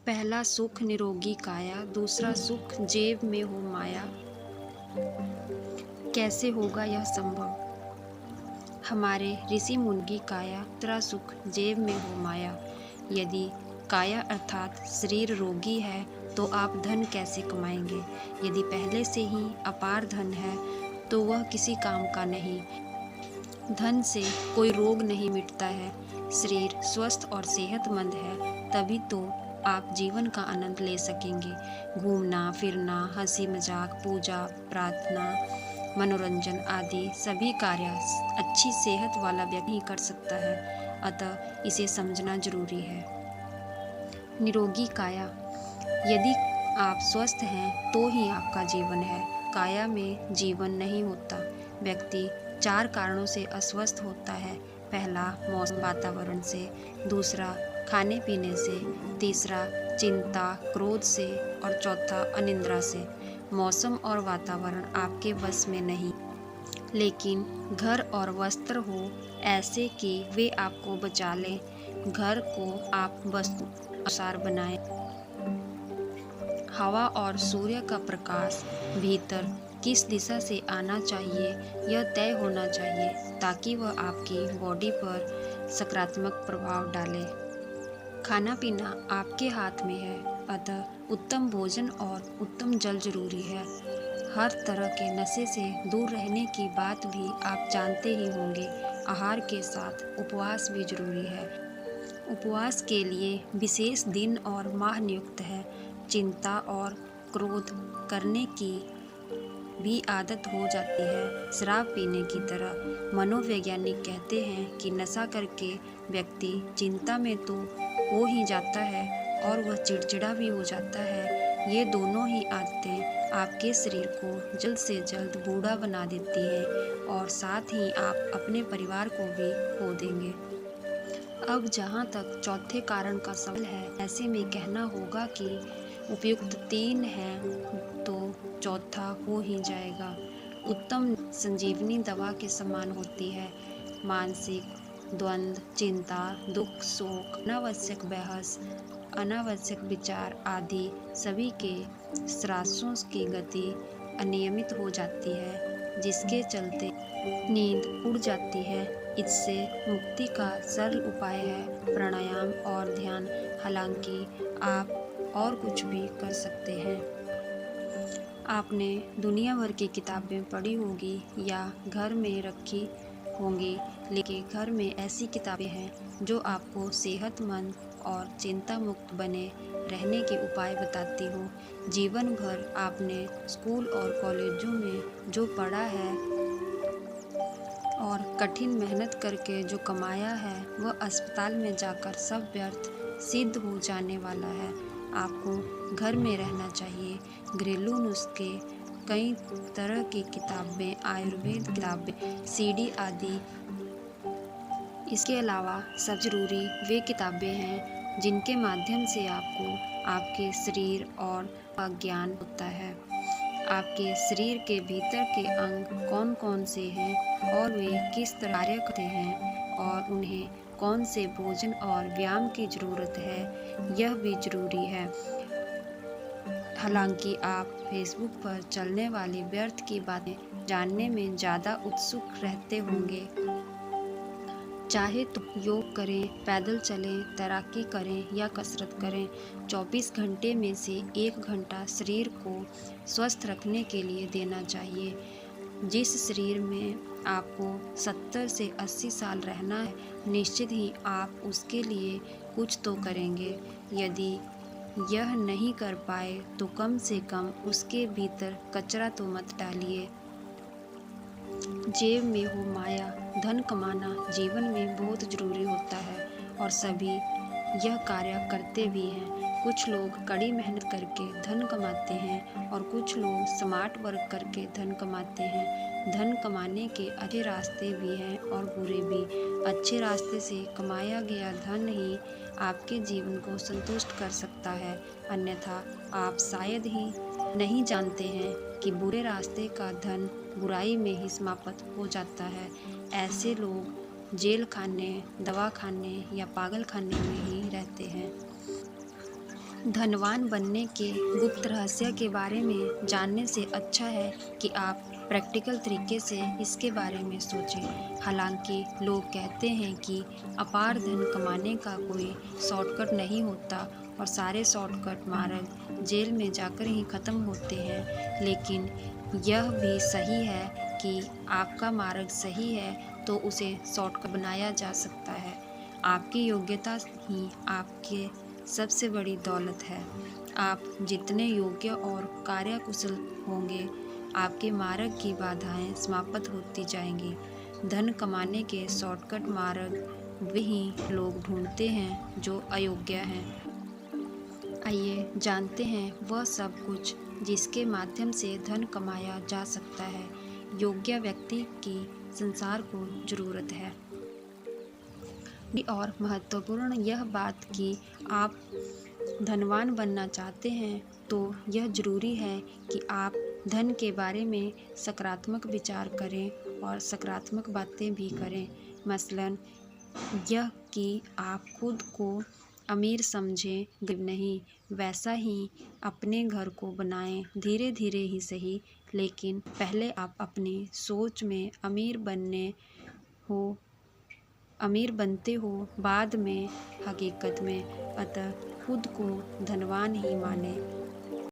पहला सुख निरोगी काया, दूसरा सुख जेब में हो माया। कैसे होगा यह संभव? हमारे ऋषि मुनि की काया, दूसरा सुख जेब में हो माया। यदि काया अर्थात शरीर रोगी है तो आप धन कैसे कमाएंगे? यदि पहले से ही अपार धन है तो वह किसी काम का नहीं। धन से कोई रोग नहीं मिटता है। शरीर स्वस्थ और सेहतमंद है तभी तो आप जीवन का आनंद ले सकेंगे। घूमना फिरना, हंसी मजाक, पूजा प्रार्थना, मनोरंजन आदि सभी कार्य अच्छी सेहत वाला व्यक्ति ही कर सकता है। अतः इसे समझना जरूरी है। निरोगी काया, यदि आप स्वस्थ हैं तो ही आपका जीवन है। काया में जीवन नहीं होता। व्यक्ति 4 कारणों से अस्वस्थ होता है। पहला मौसम वातावरण से, दूसरा खाने पीने से, तीसरा चिंता क्रोध से और चौथा अनिद्रा से। मौसम और वातावरण आपके वश में नहीं, लेकिन घर और वस्त्र हो ऐसे कि वे आपको बचा लें। घर को आप वस्तु अनुसार बनाएं। हवा और सूर्य का प्रकाश भीतर किस दिशा से आना चाहिए यह तय होना चाहिए ताकि वह आपकी बॉडी पर सकारात्मक प्रभाव डाले। खाना पीना आपके हाथ में है, अतः उत्तम भोजन और उत्तम जल जरूरी है। हर तरह के नशे से दूर रहने की बात भी आप जानते ही होंगे। आहार के साथ उपवास भी जरूरी है। उपवास के लिए विशेष दिन और माह नियुक्त है। चिंता और क्रोध करने की भी आदत हो जाती है, शराब पीने की तरह। मनोवैज्ञानिक कहते हैं कि नशा करके व्यक्ति चिंता में तो हो ही जाता है और वह चिड़चिड़ा भी हो जाता है। ये दोनों ही आदतें आपके शरीर को जल्द से जल्द बूढ़ा बना देती हैं और साथ ही आप अपने परिवार को भी खो देंगे। अब जहाँ तक चौथे कारण का सवाल है, ऐसे में कहना होगा कि उपयुक्त 3 हैं तो चौथा हो ही जाएगा। उत्तम संजीवनी दवा के समान होती है। मानसिक द्वंद्व, चिंता, दुख, शोक, अनावश्यक बहस, अनावश्यक विचार आदि सभी के श्वासों की गति अनियमित हो जाती है, जिसके चलते नींद उड़ जाती है। इससे मुक्ति का सरल उपाय है प्राणायाम और ध्यान। हालांकि आप और कुछ भी कर सकते हैं। आपने दुनिया भर की किताबें पढ़ी होगी या घर में रखी होंगी, लेकिन घर में ऐसी किताबें हैं जो आपको सेहतमंद और चिंता मुक्त बने रहने के उपाय बताती हो। जीवन भर आपने स्कूल और कॉलेजों में जो पढ़ा है और कठिन मेहनत करके जो कमाया है वह अस्पताल में जाकर सब व्यर्थ सिद्ध हो जाने वाला है। आपको घर में रहना चाहिए। घरेलू नुस्खे, कई तरह की किताबें, आयुर्वेद किताबें, सीडी आदि। इसके अलावा सब जरूरी वे किताबें हैं जिनके माध्यम से आपको आपके शरीर और का ज्ञान होता है। आपके शरीर के भीतर के अंग कौन कौन से हैं और वे किस तरह कार्य करते हैं और उन्हें कौन से भोजन और व्यायाम की ज़रूरत है, यह भी जरूरी है। हालांकि आप फेसबुक पर चलने वाली व्यर्थ की बातें जानने में ज़्यादा उत्सुक रहते होंगे। चाहे तो योग करें, पैदल चलें, तैराकी करें या कसरत करें। 24 घंटे में से 1 घंटा शरीर को स्वस्थ रखने के लिए देना चाहिए। जिस शरीर में आपको 70 से 80 साल रहना है, निश्चित ही आप उसके लिए कुछ तो करेंगे। यदि यह नहीं कर पाए तो कम से कम उसके भीतर कचरा तो मत डालिए। जेब में हो माया, धन कमाना जीवन में बहुत जरूरी होता है और सभी यह कार्य करते भी हैं। कुछ लोग कड़ी मेहनत करके धन कमाते हैं और कुछ लोग स्मार्ट वर्क करके धन कमाते हैं। धन कमाने के अच्छे रास्ते भी हैं और बुरे भी। अच्छे रास्ते से कमाया गया धन ही आपके जीवन को संतुष्ट कर सकता है, अन्यथा आप शायद ही नहीं जानते हैं कि बुरे रास्ते का धन बुराई में ही समाप्त हो जाता है। ऐसे लोग जेल खाने, दवा खाने या पागल खाने में ही रहते हैं। धनवान बनने के गुप्त रहस्य के बारे में जानने से अच्छा है कि आप प्रैक्टिकल तरीके से इसके बारे में सोचें। हालांकि लोग कहते हैं कि अपार धन कमाने का कोई शॉर्टकट नहीं होता और सारे शॉर्टकट मार्ग जेल में जाकर ही ख़त्म होते हैं, लेकिन यह भी सही है कि आपका मार्ग सही है तो उसे शॉर्टकट बनाया जा सकता है। आपकी योग्यता ही आपके सबसे बड़ी दौलत है। आप जितने योग्य और कार्यकुशल होंगे, आपके मार्ग की बाधाएं समाप्त होती जाएंगी। धन कमाने के शॉर्टकट मार्ग वही लोग ढूंढते हैं जो अयोग्य हैं। आइए जानते हैं वह सब कुछ जिसके माध्यम से धन कमाया जा सकता है। योग्य व्यक्ति की संसार को जरूरत है। और महत्वपूर्ण यह बात कि आप धनवान बनना चाहते हैं तो यह ज़रूरी है कि आप धन के बारे में सकारात्मक विचार करें और सकारात्मक बातें भी करें। मसलन यह कि आप खुद को अमीर समझें, गरीब नहीं। वैसा ही अपने घर को बनाएं, धीरे धीरे ही सही, लेकिन पहले आप अपनी सोच में अमीर बनते हो, बाद में हकीकत में। अतः खुद को धनवान ही माने।